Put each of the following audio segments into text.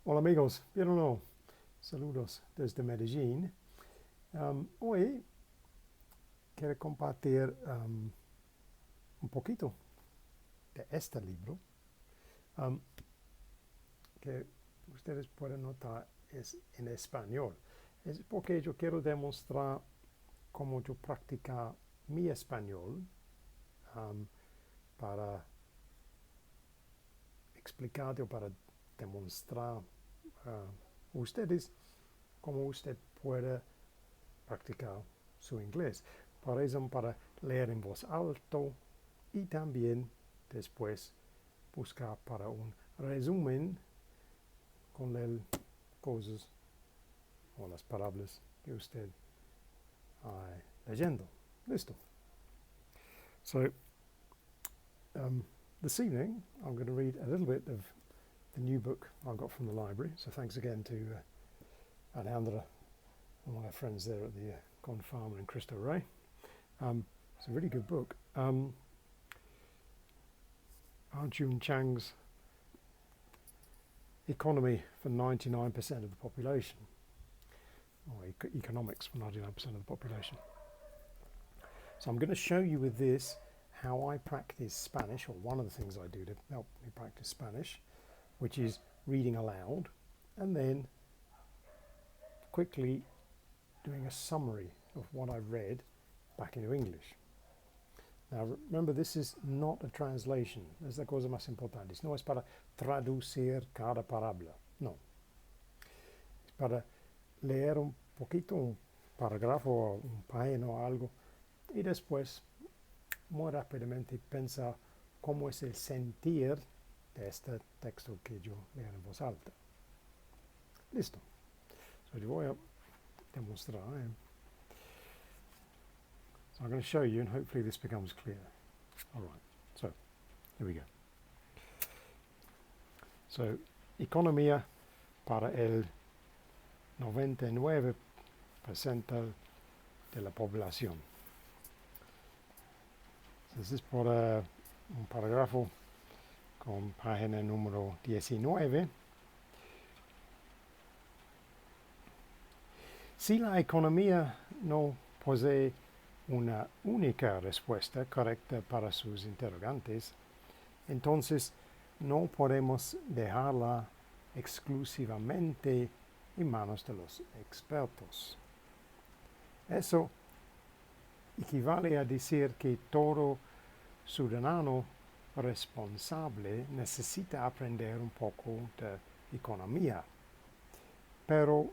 Hola amigos, ¿bien o no? Saludos desde Medellín. Hoy quiero compartir un poquito de este libro um, que ustedes pueden notar es en español. Es porque yo quiero demostrar cómo yo practico mi español para explicarte o para demostrar a ustedes cómo usted puede practicar su inglés. Por eso, para leer en voz alto y también después buscar para un resumen con las cosas o las palabras que usted está leyendo. Listo. So, this evening I'm going to read a little bit of the new book I got from the library. So thanks again to Alejandra and my friends there at the Con Farmer and Cristo Rey. It's a really good book. Ha-Joon Chang's Economy for 99% of the population, or economics for 99% of the population. So I'm going to show you with this how I practice Spanish, or one of the things I do to help me practice Spanish, which is reading aloud and then quickly doing a summary of what I've read back into English. Now remember, this is not a translation. Es la cosa más importante. No es para traducir cada palabra. No. Es para leer un poquito, un parágrafo, un página o algo, y después muy rápidamente pensar cómo es el sentir de este texto que yo leo en voz alta. Listo. So yo voy a demostrar. So I'm going to show you, and hopefully this becomes clear. All right, so here we go. So, economía para el 99% de la población. So this is por un parágrafo con página número 19. Si la economía no posee una única respuesta correcta para sus interrogantes, entonces no podemos dejarla exclusivamente en manos de los expertos. Eso equivale a decir que todo ciudadano responsable necesita aprender un poco de economía. Pero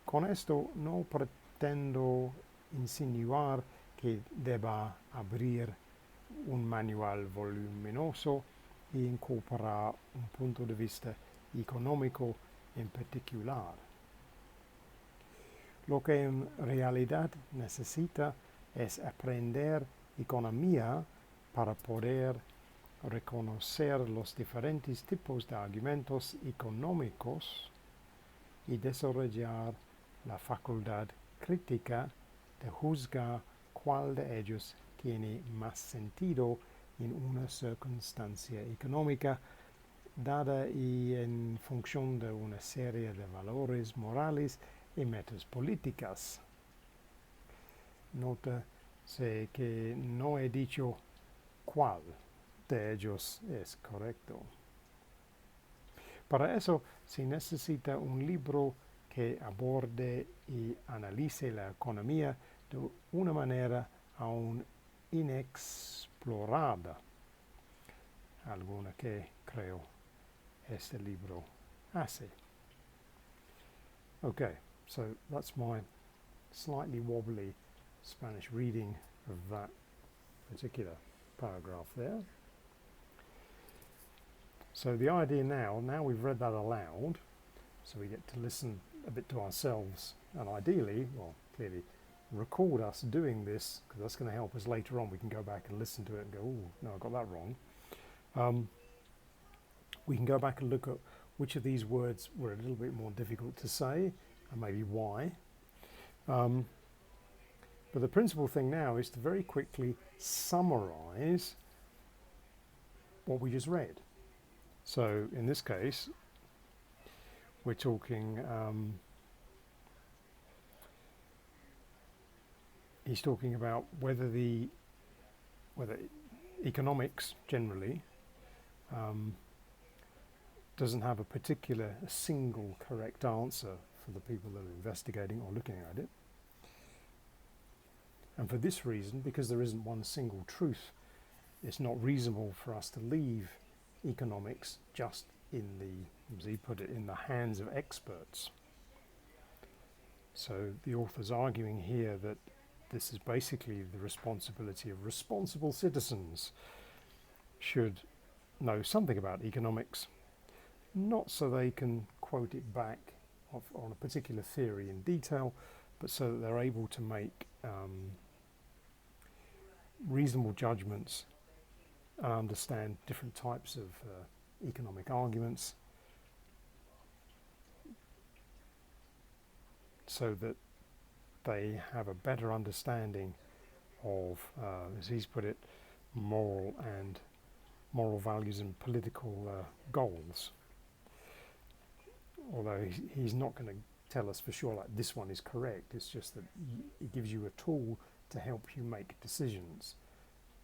con esto no pretendo insinuar que deba abrir un manual voluminoso y incorporar un punto de vista económico en particular. Lo que en realidad necesita es aprender economía para poder reconocer los diferentes tipos de argumentos económicos y desarrollar la facultad crítica de juzgar cuál de ellos tiene más sentido en una circunstancia económica dada y en función de una serie de valores morales y metas políticas. Nótese que no he dicho cuál de ellos es correcto. Para eso se necesita un libro que aborde y analice la economía de una manera aún inexplorada, alguna que creo este libro hace. Okay, so that's my slightly wobbly Spanish reading of that particular paragraph there. So the idea now we've read that aloud, so we get to listen a bit to ourselves, and ideally, well, clearly, record us doing this, because that's going to help us later on. We can go back and listen to it and go, oh, no, I got that wrong. We can go back and look at which of these words were a little bit more difficult to say, and maybe why. But the principal thing now is to very quickly summarize what we just read. So in this case, we're talking, he's talking about whether economics generally doesn't have a single correct answer for the people that are investigating or looking at it. And for this reason, because there isn't one single truth, it's not reasonable for us to leave economics just in the, as he put it, in the hands of experts. So the author's arguing here that this is basically the responsibility of responsible citizens should know something about economics, not so they can quote it back on a particular theory in detail, but so that they're able to make reasonable judgments and understand different types of economic arguments, so that they have a better understanding of, as he's put it, moral values and political goals. Although he's not going to tell us for sure like this one is correct, it's just that it gives you a tool to help you make decisions,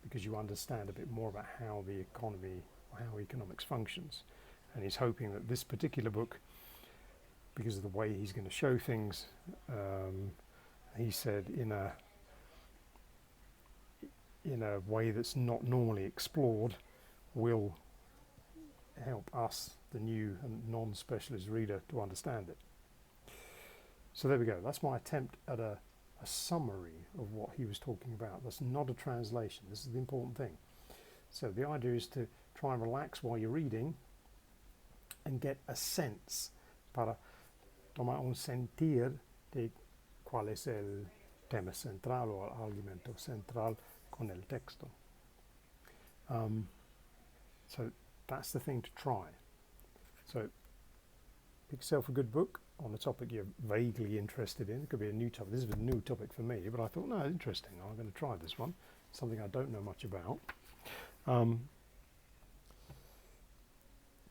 because you understand a bit more about how the economy, or how economics functions. And he's hoping that this particular book, because of the way he's going to show things, he said in a way that's not normally explored, will help us, the new and non-specialist reader, to understand it. So there we go. That's my attempt at a summary of what he was talking about. That's not a translation. This is the important thing. So the idea is to try and relax while you're reading and get a sense, para tomar un sentir de cuál es el tema central o el argumento central con el texto. So that's the thing to try. So pick yourself a good book on a topic you're vaguely interested in. It could be a new topic. This is a new topic for me, but I thought, no, interesting. I'm going to try this one. Something I don't know much about.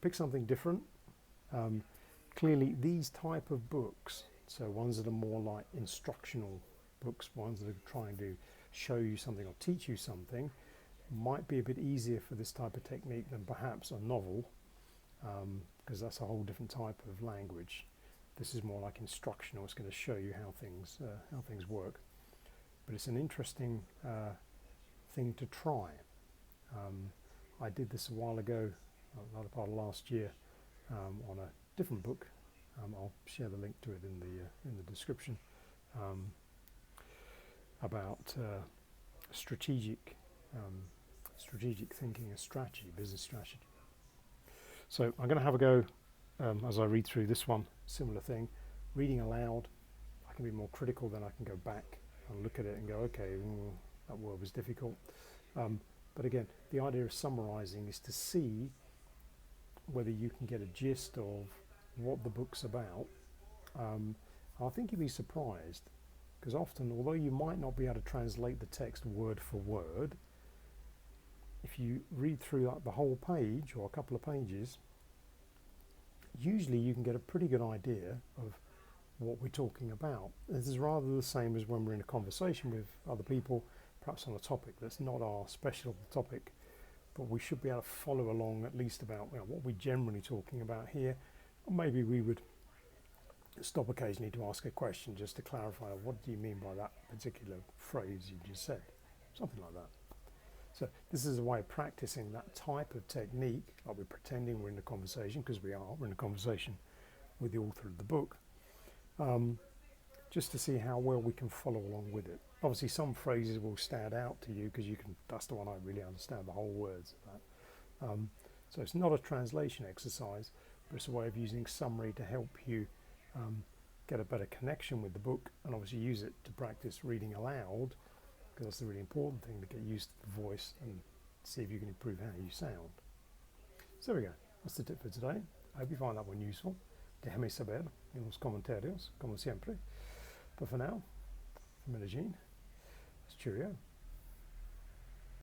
Pick something different. Clearly, these type of books, so ones that are more like instructional books, ones that are trying to show you something or teach you something, might be a bit easier for this type of technique than perhaps a novel, because that's a whole different type of language. This is more like instructional. It's going to show you how things work. But it's an interesting thing to try. I did this a while ago, another part of last year, on a different book. I'll share the link to it in the description, about strategic thinking and strategy, business strategy. So I'm going to have a go as I read through this one. Similar thing, reading aloud. I can be more critical, then I can go back and look at it and go, okay, that word was difficult. But again, the idea of summarizing is to see whether you can get a gist of what the book's about. I think you'd be surprised, because often, although you might not be able to translate the text word for word, if you read through like the whole page or a couple of pages, usually you can get a pretty good idea of what we're talking about. This is rather the same as when we're in a conversation with other people, perhaps on a topic that's not our special topic, but we should be able to follow along at least about what we're generally talking about here. Or maybe we would stop occasionally to ask a question just to clarify, what do you mean by that particular phrase you just said? Something like that. So this is a way of practicing that type of technique, like we're pretending we're in a conversation, because we're in a conversation with the author of the book, just to see how well we can follow along with it. Obviously some phrases will stand out to you because that's the one I really understand the whole words of that. So it's not a translation exercise, but it's a way of using summary to help you get a better connection with the book, and obviously use it to practice reading aloud, because that's the really important thing, to get used to the voice and see if you can improve how you sound. So there we go. That's the tip for today. I hope you find that one useful. Déjame saber en los comentarios, como siempre. But for now, from Ha-Joon, it's cheerio.